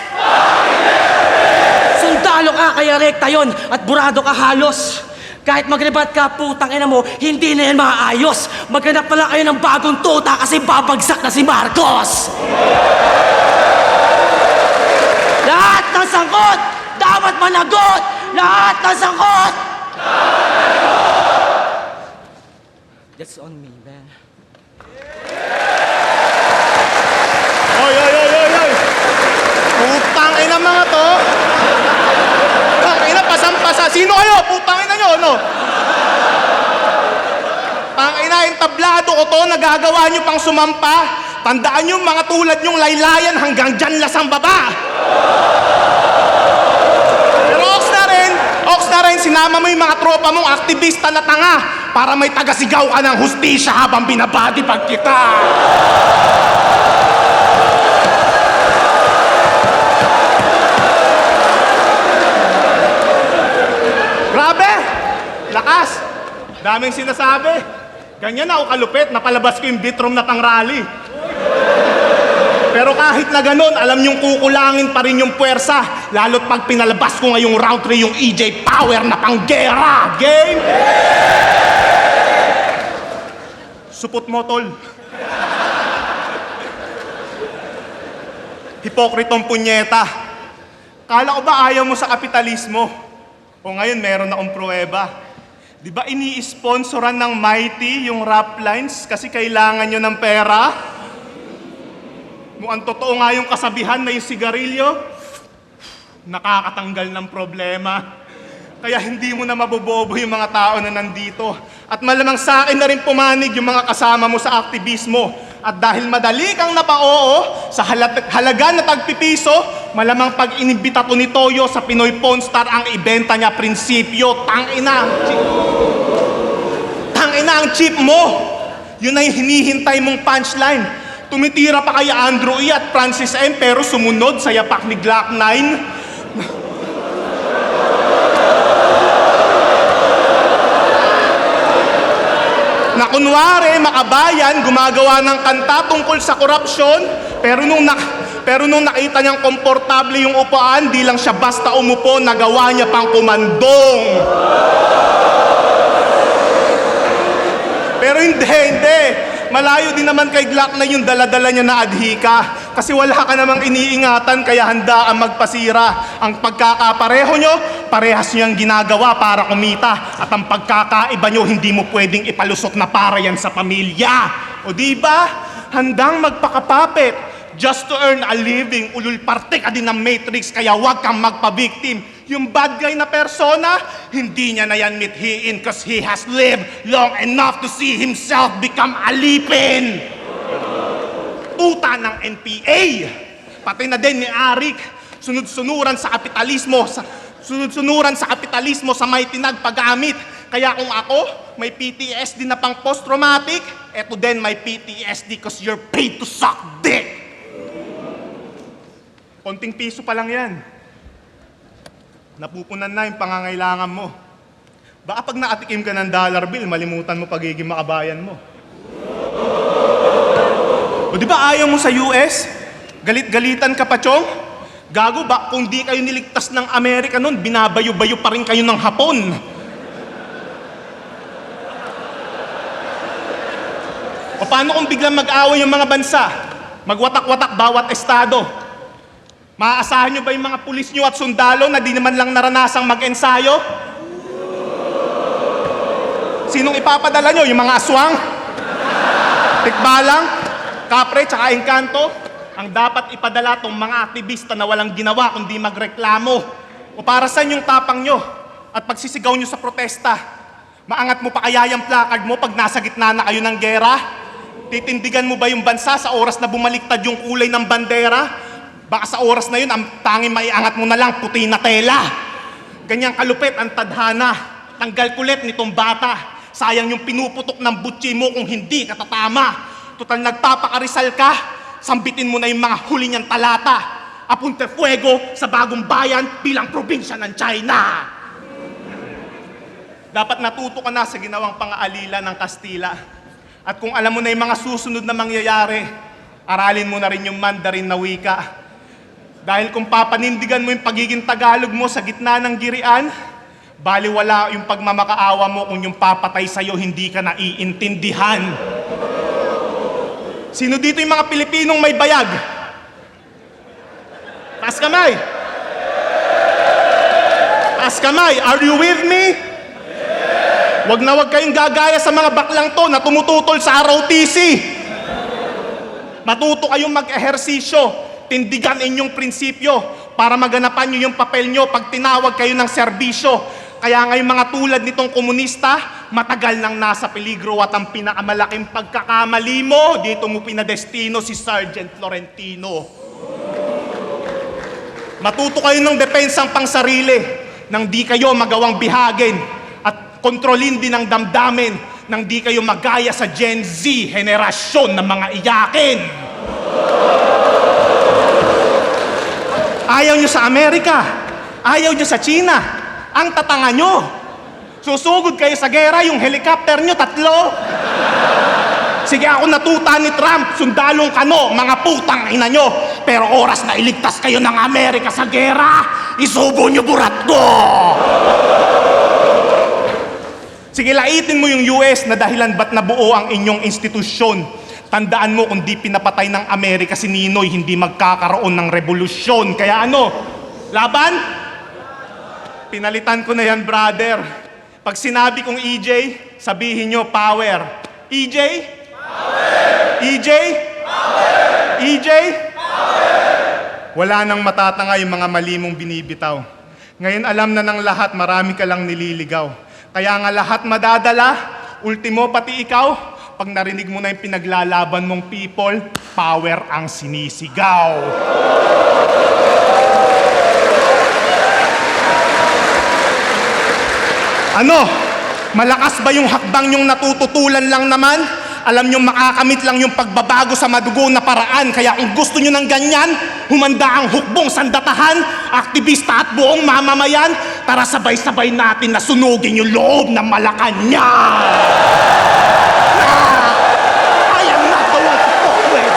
Sundalo ka, kaya rekta yun at burado ka halos. Kahit magrebat ka, putang ina mo, hindi na yan maayos. Maghanap pala kayo ng bagong tuta kasi babagsak na si Marcos. Lahat ng sangkot, dapat managot! Lahat ng sangkot! That's on me, man. Oy, oy, oy, oy, oy! Putang ina mga to! Putang ina, pasang-pasa. Sino kayo? Putang ina nyo, no? Putang ina, yung tablado ko to, nagagawa nyo pang sumampa. Tandaan nyo, mga tulad nyong laylayan hanggang dyan lasang baba. Pero ox na rin, sinama mo yung mga tropa mong aktivista na tanga para may tagasigaw ka ng hustisya habang binabati pag kita. Grabe! Lakas! Daming sinasabi. Ganyan ako kalupit, napalabas ko yung bitrom na pang-rally. Pero kahit na ganun, alam niyong kukulangin pa rin yung puwersa. Lalo't pag pinalabas ko ngayong round 3 yung EJ Power na pang-gera. Game! Supot mo, tol. Hipokritong punyeta. Kala ko ba ayaw mo sa kapitalismo? O ngayon, meron akong pruweba. Di ba ini-sponsoran ng Mighty yung rap lines kasi kailangan nyo ng pera? Mukhang totoo nga yung kasabihan na yung sigarilyo, nakakatanggal ng problema. Kaya hindi mo na mabobobo yung mga tao na nandito. At malamang sa akin na rin pumanig yung mga kasama mo sa aktivismo. At dahil madali kang napaoo sa halaga na tagpipiso, malamang pag inimbita to ni Toyo sa Pinoy Pawn Star ang ibenta niya prinsipyo. Tangina ang chip mo. Yun ay hinihintay mong punchline. Tumitira pa kay Andrew E. at Francis M. pero sumunod sa yapak ni Glock 9. Na kunwari, makabayan, gumagawa ng kanta tungkol sa korupsyon, pero nung nakita niyang komportable yung upuan, di lang siya basta umupo, nagawa niya pang kumandong. Pero hindi. Malayo din naman kay Glock na yung dala-dala niya na adhika. Kasi wala ka namang iniingatan kaya handa ang magpasira. Ang pagkakapareho nyo, parehas nyo ang ginagawa para kumita. At ang pagkakaiba nyo, hindi mo pwedeng ipalusot na para yan sa pamilya. O diba? Handang magpakapapit just to earn a living. Ulul parte ka din ng Matrix kaya huwag kang magpa-victim. Yung bad guy na persona, hindi niya na yan mithiin cause he has lived long enough to see himself become alipin. Puta ng NPA. Pati na din ni Arik, sunod-sunuran sa kapitalismo sa may tinagpagamit. Kaya kung ako, may PTSD na pang post-traumatic, eto din may PTSD cause you're paid to suck dick. Konting piso pa lang yan. Napupunan na yung pangangailangan mo. Baka pag nakatikim ka ng dollar bill, malimutan mo pagiging makabayan mo. O di ba ayaw mo sa US? Galit-galitan ka pa, Chong? Gago ba, kung di kayo niligtas ng Amerika noon, binabayo-bayo pa rin kayo ng Hapon. O paano kung biglang mag-away yung mga bansa? Magwatak-watak bawat estado? Maaasahan nyo ba yung mga pulis nyo at sundalo na di naman lang naranasang mag-ensayo? Sinong ipapadala nyo? Yung mga aswang? Tikbalang? Kapre? Tsaka engkanto? Ang dapat ipadala tong mga aktivista na walang ginawa kundi magreklamo. O para saan yung tapang nyo? At pagsisigaw nyo sa protesta? Maangat mo pa kaya yung placard mo pag nasa gitna na kayo ng gera? Titindigan mo ba yung bansa sa oras na bumaliktad yung kulay ng bandera? Baka sa oras na yun, ang tanging maiangat mo na lang, puti na tela. Ganyang kalupit ang tadhana. Tanggal kulit nitong bata. Sayang yung pinuputok ng butsi mo kung hindi ka tatama. Total nagpapakarisal ka, sambitin mo na yung mga huli niyang talata. Apunte fuego sa bagong bayan bilang probinsya ng China. Dapat natuto ka na sa ginawang pang-aalila ng Kastila. At kung alam mo na yung mga susunod na mangyayari, aralin mo na rin yung Mandarin na wika. Dahil kung papanindigan mo yung pagiging Tagalog mo sa gitna ng girian, baliwala yung pagmamakaawa mo kung yung papatay sa'yo hindi ka naiintindihan. Sino dito yung mga Pilipinong may bayag? Taas kamay! Taas kamay! Are you with me? Wag na wag kayong gagaya sa mga baklang to na tumututol sa ROTC. Matuto kayong mag-ehersisyo, tindigan inyong prinsipyo para maganapan nyo yung papel nyo pag tinawag kayo ng serbisyo. Kaya ngayong mga tulad nitong komunista, matagal nang nasa peligro at ang pinakamalaking pagkakamali mo, dito mo pinadestino si Sergeant Florentino. Matuto kayo ng depensang pangsarili nang di kayo magawang bihagin at kontrolin din ang damdamin nang di kayo magaya sa Gen Z, henerasyon ng mga iyakin. Ayaw nyo sa Amerika, ayaw nyo sa China, ang tatanga nyo. Susugod kayo sa gera, yung helicopter nyo, 3. Sige ako natuta ni Trump, sundalong kano, mga putang ina nyo. Pero oras na iligtas kayo ng Amerika sa gera, isubo nyo burat ko. Sige, laitin mo yung US na dahilan ba't nabuo ang inyong institusyon. Tandaan mo kung di pinapatay ng Amerika si Ninoy, hindi magkakaroon ng revolusyon. Kaya ano? Laban? Pinalitan ko na yan, brother. Pag sinabi kong EJ, sabihin nyo, power. EJ? Power! EJ? Power! EJ? Power! Wala nang matatanga yung mga mali mong binibitaw. Ngayon alam na ng lahat, marami ka lang nililigaw. Kaya nga lahat madadala, ultimo pati ikaw, pag narinig mo na yung pinaglalaban mong people, power ang sinisigaw. Ano? Malakas ba yung hakbang yung natututulan lang naman? Alam nyo makakamit lang yung pagbabago sa madugo na paraan. Kaya kung gusto nyo ng ganyan, humanda ang hukbong sandatahan, aktivista at buong mamamayan, tara sabay-sabay natin na sunugin yung loob ng Malacanang. I am not the one to fuck with.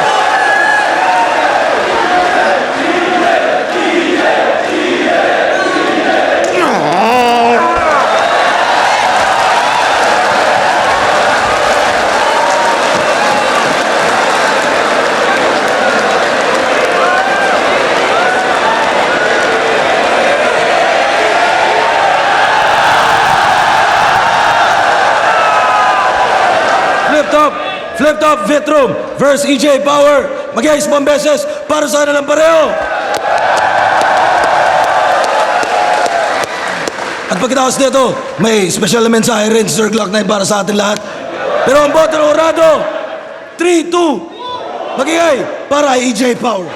Flip top Vitrum versus EJ Power. Mag-ice pang beses para sa kanilang pareho. At pagkatapos nito, may special na mensahe rin si Sir Glock 9 para sa atin lahat. Pero ang boto ng orado, 3-2, mag-iay para kay EJ Power.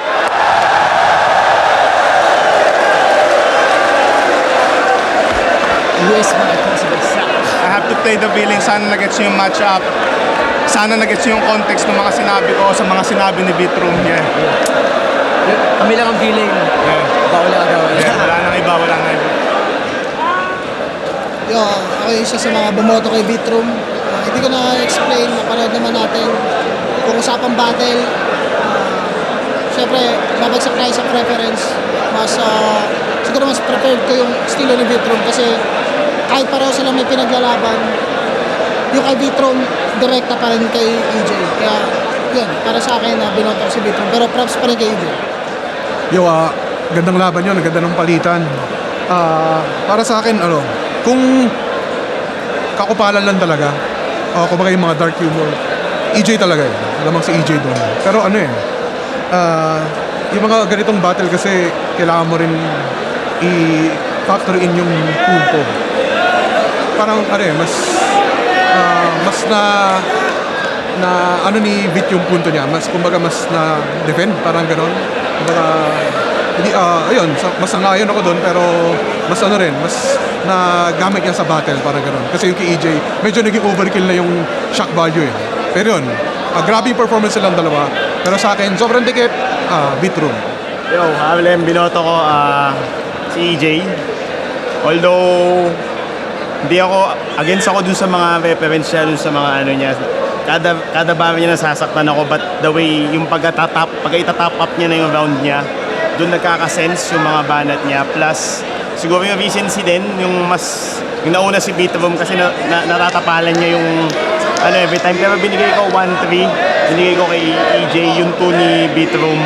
I have to play the feeling. Sana nag-gets yung match-up. Sana nag-gets yung context ng mga sinabi ko sa mga sinabi ni Vitrum. Yeah. Kami lang ang feeling. Yeah. Wala. Yeah. Wala nang iba, wala nang iba. ako isa sa mga bumoto kay Beatroom. Hindi ko na-explain, napanood naman natin. Kung usapang battle, syempre, babagsak tayo sa preference. Siguro mas preferred ko yung estilo ni Beatroom kasi kahit pareho sila may pinaglalaban, yung kay Beatroom, direkta pa rin kay EJ. Kaya, yun, para sa akin na binoto ko si Beatroom. Pero props pa rin kay EJ. Gandang laban yun, ganda ng palitan. Para sa akin, kung kakupalan lang talaga, kumbaga yung mga dark humor, EJ talaga eh. Alamang si EJ doon. Pero yung mga ganitong battle kasi kailangan mo rin i-factor in yung punto. Parang mas na ni Vit yung punto niya. Kumbaga mas na defend, parang gano'n. Kumbaga mas nangayon ako doon pero mas nagamit niya sa battle, parang gano'n. Kasi yung kay EJ, medyo naging overkill na yung shock value eh. Pero yun, grabe yung performance silang dalawa. Pero sa akin, sobrang dikit, Beatroom. Binoto ko si EJ. Although, hindi against ako dun sa mga reference niya, dun sa mga niya. Kada ba niya nasasaktan ako, but the way, yung pag-itatap up niya na yung round niya, dun nagkakasense yung mga banat niya. Plus, siguro yung recency din, yung nauna si Beatroom kasi natatapalan niya yung every time. Pero binigay ko 1-3, binigay ko kay EJ, yung 2 ni Beatroom.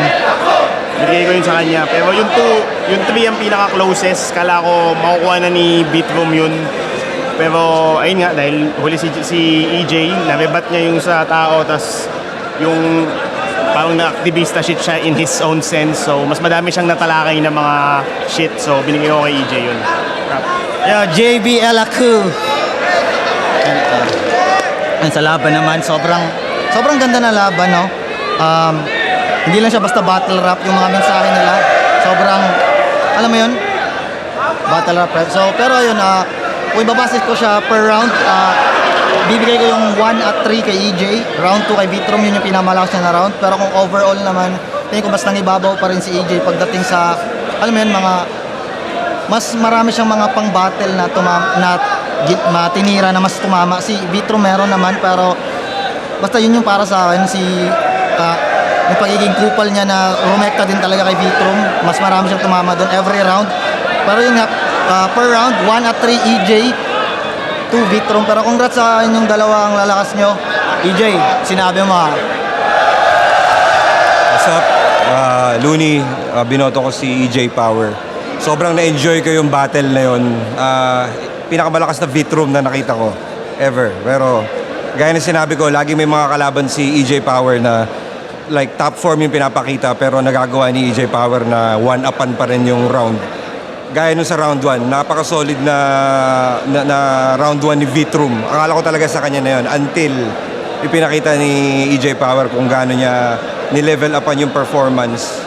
Binigay ko yun sa kanya. Pero yung 3 ang pinaka-closest. Kala ko makukuha na ni Beatroom yun. Pero ayun nga, dahil huli si EJ, narebat niya yung sa tao, tas yung parang na-activista shit siya in his own sense. So, mas madami siyang natalakay na mga shit. So, binigay ko kay EJ yun. JB Elaku. Sa laban naman, sobrang ganda na laban, no? Hindi lang siya basta battle rap, yung mga mensahe nila. Sobrang, alam mo yun? Battle rap. So, pero yun, kung ibabasis ko siya per round, bibigay ko yung 1 at 3 kay EJ. Round 2 kay Beatroom, yun yung pinamalakas niya na round. Pero kung overall naman, tingin ko mas nangibabaw pa rin si EJ pagdating sa, alam mo yun, mas marami siyang mga pang-battle na matinira na mas tumama. Si Beatroom meron naman, pero basta yun yung para sa akin, yung pagiging kupal niya na rumekta din talaga kay Beatroom. Mas marami siyang tumama doon every round. Pero yun nga, per round, 1 at 3 EJ, 2 Beatroom. Pero congrats sa inyong dalawang lalakas nyo. EJ, sinabi mo What's up? Looney, binoto ko si EJ Power. Sobrang na-enjoy ko yung battle na yun. Pinakamalakas na Beatroom na nakita ko ever. Pero gaya na sinabi ko, lagi may mga kalaban si EJ Power na like top form yung pinapakita pero nagagawa ni EJ Power na one-upan pa rin yung round. Gaya nung sa round 1, napaka-solid na round 1 ni Beatroom. Akala ko talaga sa kanya na yun until ipinakita ni EJ Power kung gaano niya ni-level upan yung performance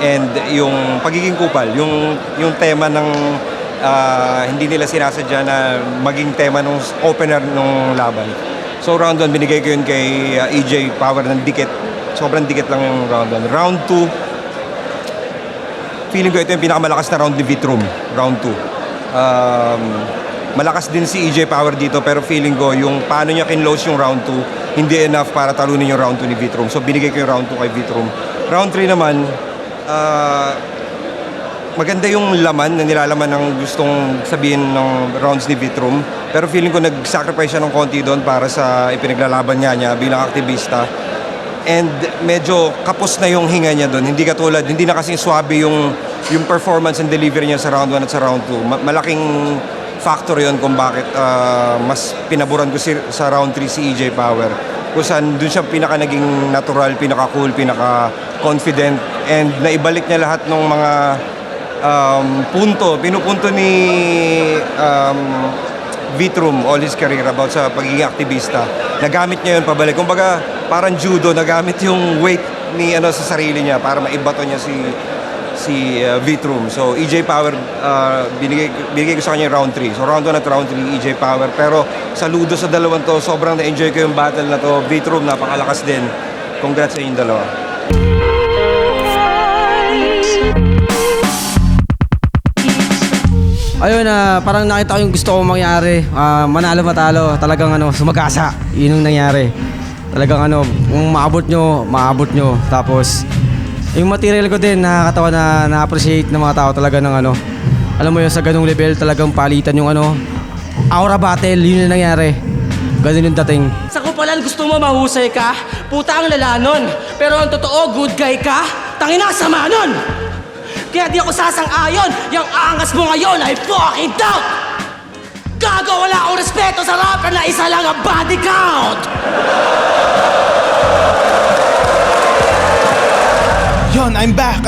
and yung pagiging kupal, yung tema ng hindi nila sinasadya na maging tema ng opener ng laban. So round 1, binigay ko yun kay EJ Power ng dikit. Sobrang dikit lang yung round 1. Round 2, feeling ko ito yung pinakamalakas na round ni Beatroom, round 2. Malakas din si EJ Power dito pero feeling ko yung paano niya kinlose yung round 2 hindi enough para talunin yung round 2 ni Beatroom. So binigay ko yung round 2 kay Beatroom. Round 3 naman, maganda yung laman na nilalaman ng gustong sabihin ng rounds ni Beatroom. Pero feeling ko nag-sacrifice siya ng konti doon para sa ipinaglalaban niya bilang aktivista. And medyo kapos na yung hinga niya doon. Hindi na kasing swabe yung performance and delivery niya sa round 1 at sa round 2. Malaking factor yon kung bakit mas pinaboran ko sa round 3 si EJ Power. Kung saan doon siya naging natural, pinaka-cool, pinaka-confident. And naibalik niya lahat ng mga pinupunto ni Beatroom all his career about sa pagiging aktivista. Nagamit niya yun pabalik. Kumbaga, parang judo, nagamit yung weight ni sa sarili niya para maibato niya si Beatroom. So, EJ Power, binigay ko sa kanya round 3. So, round 1 at round 3, EJ Power. Pero, saludo sa dalawang to. Sobrang na-enjoy ko yung battle na to. Beatroom, napakalakas din. Congrats sa inyong dalawa. Ayun, parang nakita ko yung gusto kong mangyari. Manalo matalo, talagang sumagasa. Yun yung nangyari. Talagang kung maabot nyo. Tapos, yung material ko din, nakakatawa na na-appreciate ng mga tao talaga ng alam mo yun, sa ganung level, talagang palitan yung aura battle, yun yung nangyari. Ganun yung dating. Sa kupalan gusto mo mahusay ka? Puta ang lalanon. Pero ang totoo, good guy ka? Tangina, sama nun! Kaya di ako sasang-ayon. Yung angas mo ngayon ay fucking doubt! Gago, wala akong respeto sa rapper na isa lang ang body count! Yon, I'm back.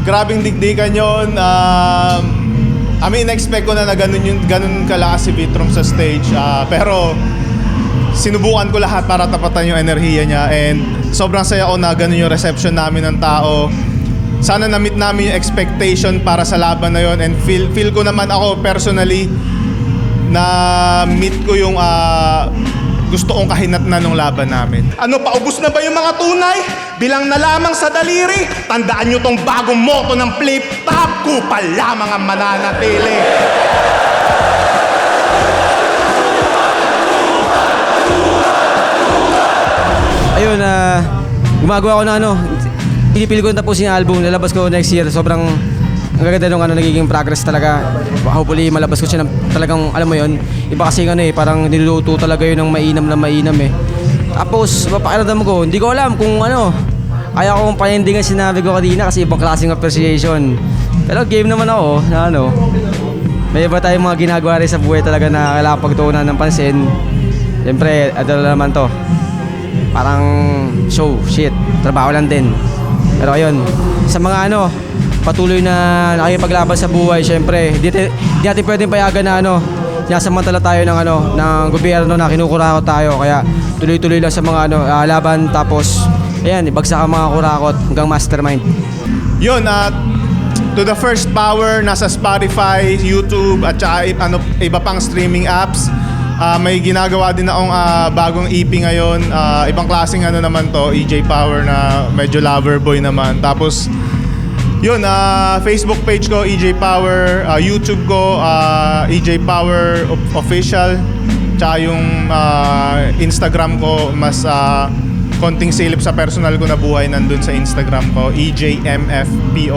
Grabing digdigan yon. I mean, expect ko na ganun kalakas si Vitrom sa stage. Pero sinubukan ko lahat para tapatan yung enerhiya niya. And sobrang saya ko na ganun yung reception namin ng tao. Sana na-meet namin yung expectation para sa laban na yon. And feel ko naman ako personally na meet ko yung gusto kong kahinatnan ng laban namin. Ano, paubos na ba yung mga tunay? Bilang na lamang sa daliri, tandaan nyo tong bagong motto ng flip top, kupal lamang ang mananatili. Ayun, gumagawa ko na pinipili ko na tapusin yung album, lalabas ko next year. Sobrang ang gaganda nung nagiging progress talaga. Hopefully malabas ko siya ng talagang, alam mo yun, iba kasi parang niluluto talaga yun ng mainam eh. Tapos, papakiramdam ko, hindi ko alam kung kaya kong panendingan sinabi ko kanina kasi ibang klaseng appreciation. Pero game naman ako na may iba tayong mga ginagawa rin sa buhay talaga na kailangan pagtuunan ng pansin. Siyempre, naman to. Parang show, shit, trabaho lang din. Pero ayun, sa mga patuloy na nakikipaglaban sa buhay, syempre, di natin pwedeng payagan na sinasamantala tayo ng gobyerno na kinukurakot tayo. Kaya tuloy-tuloy lang sa mga laban, tapos ayan, ibagsak ang mga kurakot hanggang mastermind. Yun, to the first power, nasa Spotify, YouTube, at saka iba pang streaming apps. May ginagawa din akong bagong EP ngayon. Ibang klaseng naman to, EJ Power na medyo lover boy naman. Tapos, yun, Facebook page ko, EJ Power. YouTube ko, EJ Power Official. Tsaka yung Instagram ko, mas konting silip sa personal ko na buhay nandun sa Instagram ko, EJMFPOWER.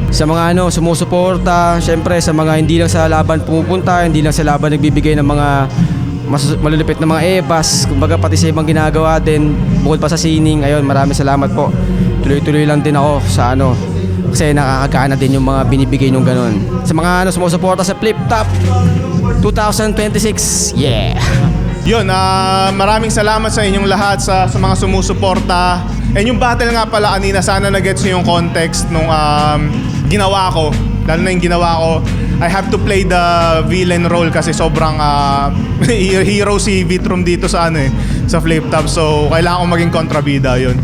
Sa mga sumusuporta, syempre sa mga hindi lang sa laban pumupunta, hindi lang sa laban nagbibigay ng mga malulupit na mga ebas, kumbaga pati sa ibang ginagawa din, bukod pa sa sining. Ayun, maraming salamat po. Tuloy-tuloy lang din ako sa kasi nakakagana din yung mga binibigay nung ganun. Sa mga sumusuporta sa Flip Top 2026, yeah! Yun, maraming salamat sa inyong lahat sa mga sumusuporta. And yung battle nga pala kanina, sana na-gets nyo yung context nung ginawa ko. Lalo na yung ginawa ko, I have to play the villain role kasi sobrang hero si Vitrom dito sa sa Flip Top. So, kailangan ko maging kontrabida yun.